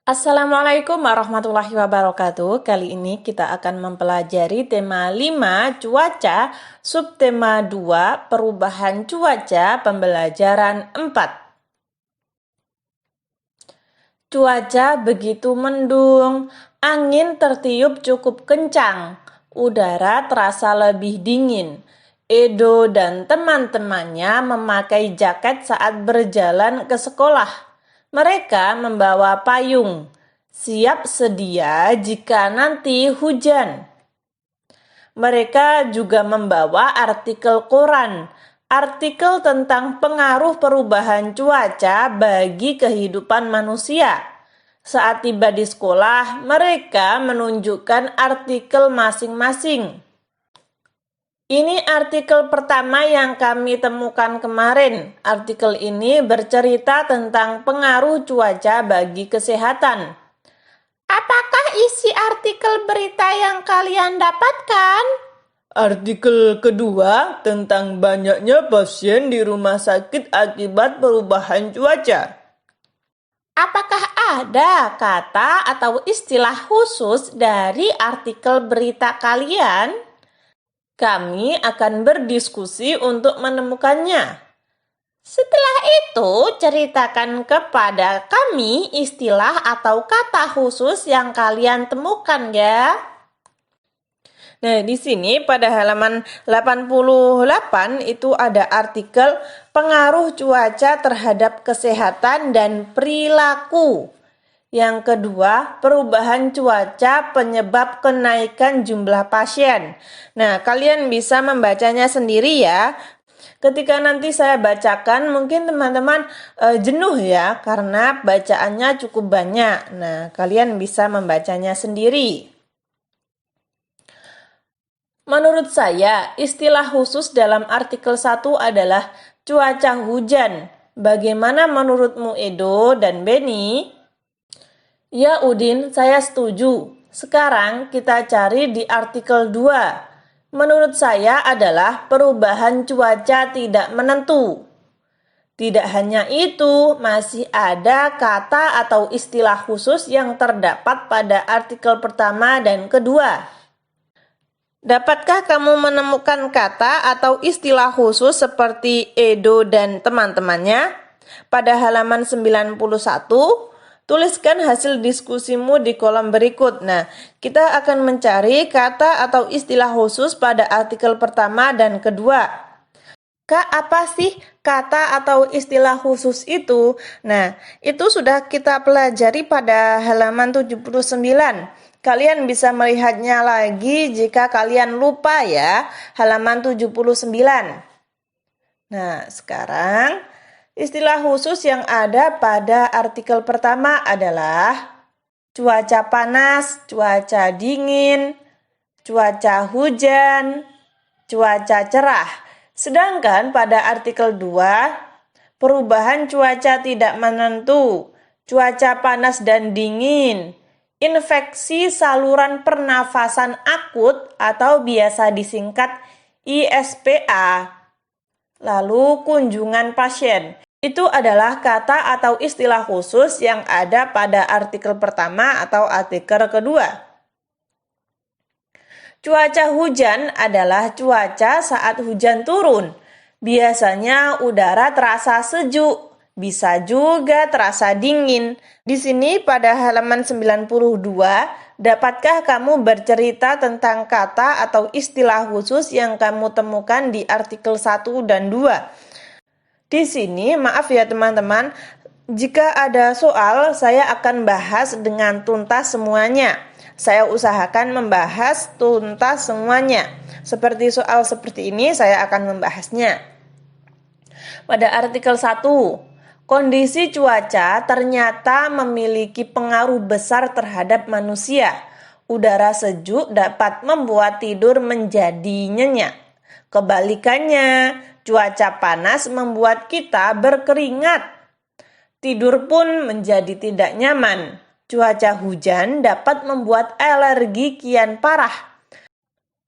Assalamualaikum warahmatullahi wabarakatuh. Kali ini kita akan mempelajari tema 5 cuaca, subtema 2 perubahan cuaca, pembelajaran 4. Cuaca begitu mendung, angin tertiup cukup kencang, udara terasa lebih dingin. Edo dan teman-temannya memakai jaket saat berjalan ke sekolah. Mereka membawa payung, siap sedia jika nanti hujan. Mereka juga membawa artikel koran, artikel tentang pengaruh perubahan cuaca bagi kehidupan manusia. Saat tiba di sekolah, mereka menunjukkan artikel masing-masing. Ini artikel pertama yang kami temukan kemarin. Artikel ini bercerita tentang pengaruh cuaca bagi kesehatan. Apakah isi artikel berita yang kalian dapatkan? Artikel kedua tentang banyaknya pasien di rumah sakit akibat perubahan cuaca. Apakah ada kata atau istilah khusus dari artikel berita kalian? Kami akan berdiskusi untuk menemukannya. Setelah itu, ceritakan kepada kami istilah atau kata khusus yang kalian temukan ya. Nah, di sini pada halaman 88 itu ada artikel pengaruh cuaca terhadap kesehatan dan perilaku. Yang kedua, perubahan cuaca penyebab kenaikan jumlah pasien. Nah, kalian bisa membacanya sendiri ya. Ketika nanti saya bacakan, mungkin teman-teman jenuh ya, karena bacaannya cukup banyak. Nah, kalian bisa membacanya sendiri. Menurut saya, istilah khusus dalam artikel 1 adalah cuaca hujan. Bagaimana menurutmu Edo dan Beni? Ya Udin, saya setuju. Sekarang kita cari di artikel 2. Menurut saya adalah perubahan cuaca tidak menentu. Tidak hanya itu, masih ada kata atau istilah khusus yang terdapat pada artikel pertama dan kedua. Dapatkah kamu menemukan kata atau istilah khusus seperti Edo dan teman-temannya? Pada halaman 91, tuliskan hasil diskusimu di kolom berikut. Nah, kita akan mencari kata atau istilah khusus pada artikel pertama dan kedua. Kak, apa sih kata atau istilah khusus itu? Nah, itu sudah kita pelajari pada halaman 79. Kalian bisa melihatnya lagi jika kalian lupa ya, halaman 79. Nah, sekarang istilah khusus yang ada pada artikel pertama adalah cuaca panas, cuaca dingin, cuaca hujan, cuaca cerah. Sedangkan pada artikel 2, perubahan cuaca tidak menentu, cuaca panas dan dingin, infeksi saluran pernafasan akut atau biasa disingkat ISPA, lalu kunjungan pasien. Itu adalah kata atau istilah khusus yang ada pada artikel pertama atau artikel kedua. Cuaca hujan adalah cuaca saat hujan turun. Biasanya udara terasa sejuk, bisa juga terasa dingin. Di sini pada halaman 92, dapatkah kamu bercerita tentang kata atau istilah khusus yang kamu temukan di artikel 1 dan 2? Di sini, maaf ya teman-teman, jika ada soal, saya akan bahas dengan tuntas semuanya. Saya usahakan membahas tuntas semuanya. Seperti soal seperti ini, saya akan membahasnya. Pada artikel 1, kondisi cuaca ternyata memiliki pengaruh besar terhadap manusia. Udara sejuk dapat membuat tidur menjadi nyenyak. Kebalikannya, cuaca panas membuat kita berkeringat. Tidur pun menjadi tidak nyaman. Cuaca hujan dapat membuat alergi kian parah.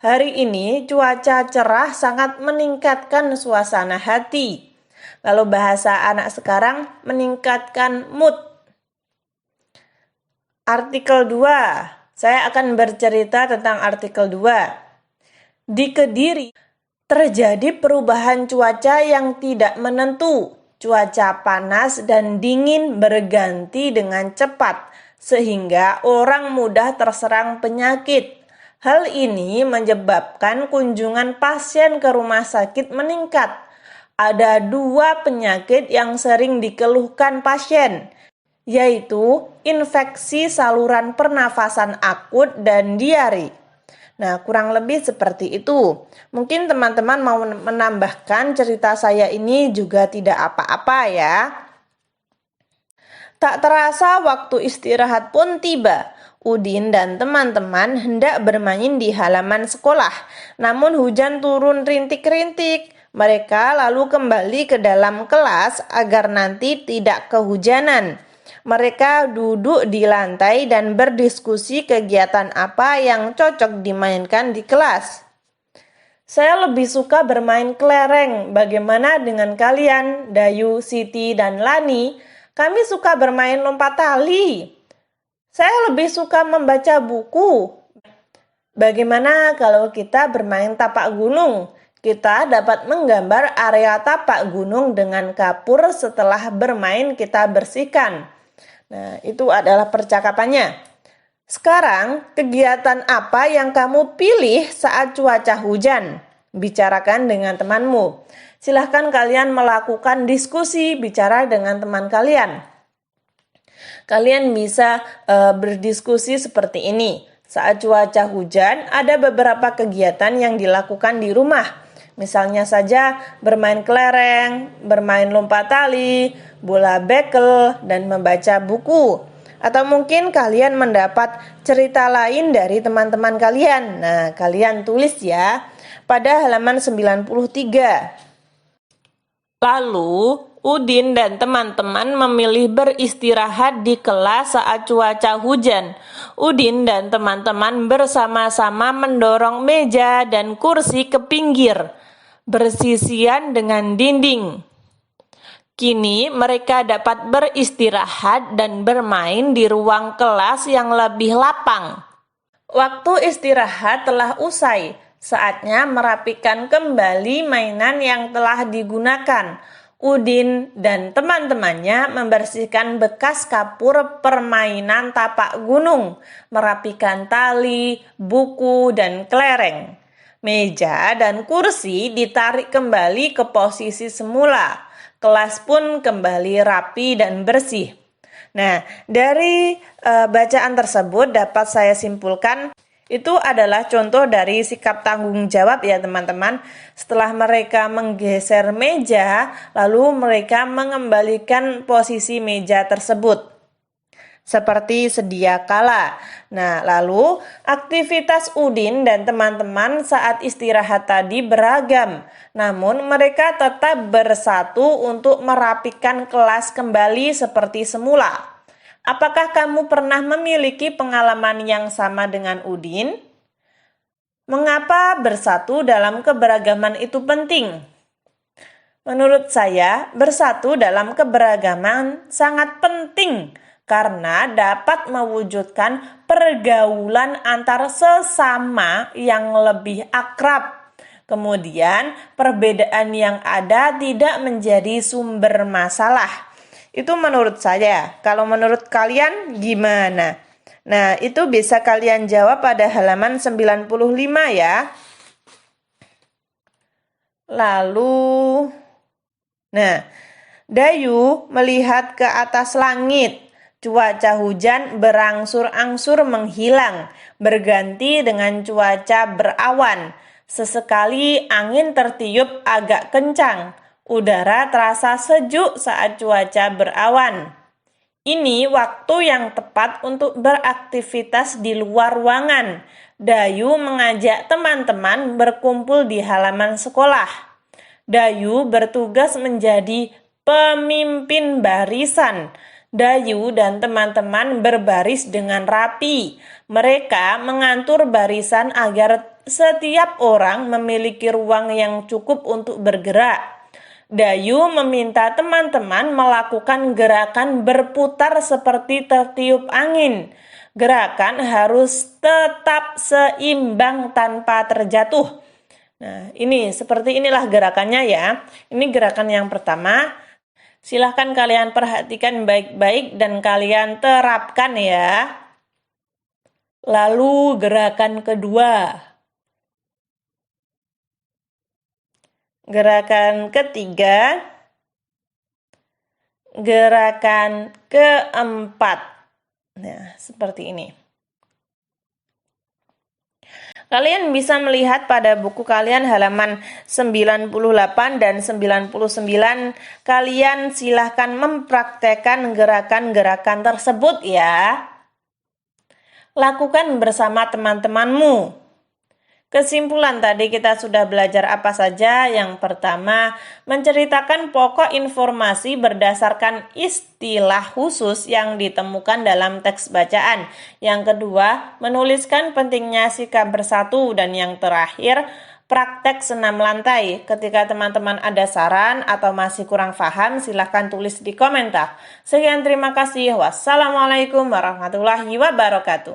Hari ini cuaca cerah sangat meningkatkan suasana hati. Lalu bahasa anak sekarang meningkatkan mood. Artikel 2. Saya akan bercerita tentang artikel 2. Di Kediri, terjadi perubahan cuaca yang tidak menentu. Cuaca panas dan dingin berganti dengan cepat, sehingga orang mudah terserang penyakit. Hal ini menyebabkan kunjungan pasien ke rumah sakit meningkat. Ada 2 penyakit yang sering dikeluhkan pasien, yaitu infeksi saluran pernafasan akut dan diare. Nah, kurang lebih seperti itu. Mungkin teman-teman mau menambahkan cerita saya ini juga tidak apa-apa ya. Tak terasa waktu istirahat pun tiba. Udin dan teman-teman hendak bermain di halaman sekolah. Namun hujan turun rintik-rintik. Mereka lalu kembali ke dalam kelas agar nanti tidak kehujanan. Mereka duduk di lantai dan berdiskusi kegiatan apa yang cocok dimainkan di kelas. Saya lebih suka bermain kelereng. Bagaimana dengan kalian, Dayu, Siti, dan Lani? Kami suka bermain lompat tali. Saya lebih suka membaca buku. Bagaimana kalau kita bermain tapak gunung? Kita dapat menggambar area tapak gunung dengan kapur setelah bermain kita bersihkan. Nah, itu adalah percakapannya. Sekarang, kegiatan apa yang kamu pilih saat cuaca hujan? Bicarakan dengan temanmu. Silahkan kalian melakukan diskusi, bicara dengan teman kalian. Kalian bisa berdiskusi seperti ini. Saat cuaca hujan, ada beberapa kegiatan yang dilakukan di rumah. Misalnya saja bermain kelereng, bermain lompat tali, bola bekel, dan membaca buku. Atau mungkin kalian mendapat cerita lain dari teman-teman kalian. Nah, kalian tulis ya pada halaman 93. Lalu, Udin dan teman-teman memilih beristirahat di kelas saat cuaca hujan. Udin dan teman-teman bersama-sama mendorong meja dan kursi ke pinggir, bersisian dengan dinding. Kini mereka dapat beristirahat dan bermain di ruang kelas yang lebih lapang. Waktu istirahat telah usai. Saatnya merapikan kembali mainan yang telah digunakan. Udin dan teman-temannya membersihkan bekas kapur permainan tapak gunung, merapikan tali, buku, dan kelereng. Meja dan kursi ditarik kembali ke posisi semula. Kelas pun kembali rapi dan bersih. Nah, dari bacaan tersebut dapat saya simpulkan itu adalah contoh dari sikap tanggung jawab ya teman-teman. Setelah mereka menggeser meja, lalu mereka mengembalikan posisi meja tersebut seperti sedia kala. Nah, lalu aktivitas Udin dan teman-teman saat istirahat tadi beragam. Namun mereka tetap bersatu untuk merapikan kelas kembali seperti semula. Apakah kamu pernah memiliki pengalaman yang sama dengan Udin? Mengapa bersatu dalam keberagaman itu penting? Menurut saya, bersatu dalam keberagaman sangat penting karena dapat mewujudkan pergaulan antar sesama yang lebih akrab. Kemudian, perbedaan yang ada tidak menjadi sumber masalah. Itu menurut saya. Kalau menurut kalian gimana? Nah, itu bisa kalian jawab pada halaman 95 ya. Lalu, Dayu melihat ke atas langit. Cuaca hujan berangsur-angsur menghilang, berganti dengan cuaca berawan. Sesekali angin tertiup agak kencang. Udara terasa sejuk saat cuaca berawan. Ini waktu yang tepat untuk beraktivitas di luar ruangan. Dayu mengajak teman-teman berkumpul di halaman sekolah. Dayu bertugas menjadi pemimpin barisan. Dayu dan teman-teman berbaris dengan rapi. Mereka mengatur barisan agar setiap orang memiliki ruang yang cukup untuk bergerak. Dayu meminta teman-teman melakukan gerakan berputar seperti tertiup angin. Gerakan harus tetap seimbang tanpa terjatuh. Nah, seperti inilah gerakannya ya. Ini gerakan yang pertama. Silahkan kalian perhatikan baik-baik dan kalian terapkan ya. Lalu gerakan kedua. Gerakan ketiga, gerakan keempat. Nah, seperti ini. Kalian bisa melihat pada buku kalian halaman 98 dan 99. Kalian silahkan mempraktekkan gerakan-gerakan tersebut ya. Lakukan bersama teman-temanmu. Kesimpulan tadi kita sudah belajar apa saja? Yang pertama, menceritakan pokok informasi berdasarkan istilah khusus yang ditemukan dalam teks bacaan. Yang kedua, menuliskan pentingnya sikap bersatu. Dan yang terakhir, praktek senam lantai. Ketika teman-teman ada saran atau masih kurang paham, silahkan tulis di komentar. Sekian, terima kasih. Wassalamualaikum warahmatullahi wabarakatuh.